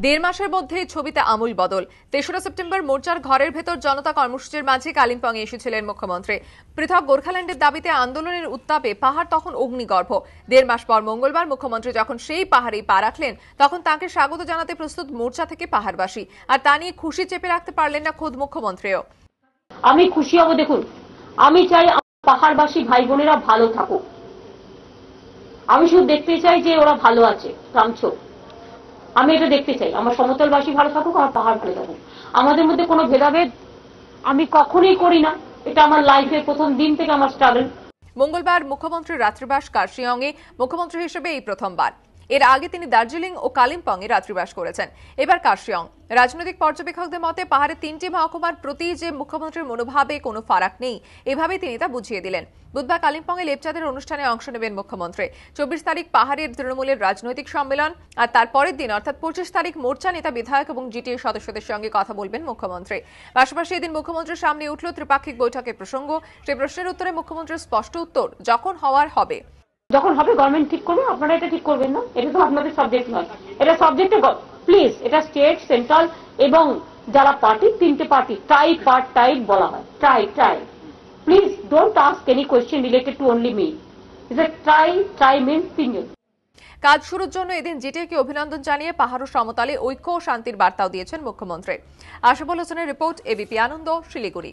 দেড় মাসের মধ্যেই ছবিতে আমূল বদল। ৩রা সেপ্টেম্বর মোর্চার ঘরের ভেতর জনতা কর্মসূচির মাঝে কালিম্পংয়ে এসেছিলেন মুখ্যমন্ত্রী। পৃথক গোর্খাল্যান্ডের দাবিতে আন্দোলনের উত্তাপে পাহাড় তখন অগ্নিগর্ভ। দেড় মাস পর মঙ্গলবার মুখ্যমন্ত্রী যখন সেই পাহাড়েই পা রাখলেন, তখন তাঁকে স্বাগত জানাতে প্রস্তুত মোর্চা থেকে পাহাড়বাসী। আর তা নিয়ে খুশি চেপে রাখতে পারলেন না খোদ মুখ্যমন্ত্রীও। আমি খুশি হব। দেখুন, আমি চাই পাহাড়বাসী ভাই বোনেরা ভালো থাকুক। আমি শুধু দেখতে চাই যে ওরা ভালো আছে, কামছো। আমি এটা দেখতে চাই আমার সমতলবাসী ভালো থাকুক, আমার পাহাড় ভালো থাকুক। আমাদের মধ্যে কোনো ভেদাভেদ আমি কখনোই করি না। এটা আমার লাইফের প্রথম দিন থেকে আমার স্ট্রাগল। মঙ্গলবার মুখ্যমন্ত্রীর রাত্রিবাস কার্শিয়ংয়ে মুখ্যমন্ত্রী হিসেবে এই প্রথমবার। এর আগে তিনি দার্জিলিং ও কালিম্পংয়ে রাত্রিবাস করেছেন, এবার কার্শিয়ং। রাজনৈতিক পর্যবেক্ষকদের মতে পাহাড়ের 3টি মহকুমার প্রতি যে মুখ্যমন্ত্রীর মনোভাবে কোনো ফারাক নেই, এভাবেই তিনি তা বুঝিয়ে দিলেন। বুধবার কালিম্পংয়ে লেপচাঁদের অনুষ্ঠানে অংশ নেবেন মুখ্যমন্ত্রী। 24 তারিখ পাহাড়ের তৃণমূলের রাজনৈতিক সম্মেলন, আর তার পরের দিন অর্থাৎ 25 তারিখ মোর্চা নেতা, বিধায়ক এবং জিটিএ সদস্যদের সঙ্গে কথা বলবেন মুখ্যমন্ত্রী। পাশাপাশি এদিন মুখ্যমন্ত্রীর সামনে উঠল ত্রিপাক্ষিক বৈঠকের প্রসঙ্গ। সেই প্রশ্নের উত্তরে মুখ্যমন্ত্রীর স্পষ্ট উত্তর, যখন হওয়ার হবে। যখন হবে গভর্নমেন্ট ঠিক করবে, আপনারা এটা ঠিক করবেন না। এটা তো আপনাদের সাবজেক্ট নয়, এটা সাবজেক্টে প্লিজ এটা স্টেট, সেন্ট্রাল এবং যারা পার্টি, 3টে পার্টি ট্রাইপার্টাইট বলা হয়। Try please don't ask any question related to only me. Is a try means 3জন। কাজ শুরুর জন্য এদিন জিটিএকে অভিনন্দন জানিয়ে পাহাড় ও সমতলে ঐক্য ও শান্তির বার্তাও দিয়েছেন মুখ্যমন্ত্রী। আশাফুল হোসেনের রিপোর্ট, এবিপি আনন্দ, শিলিগুড়ি।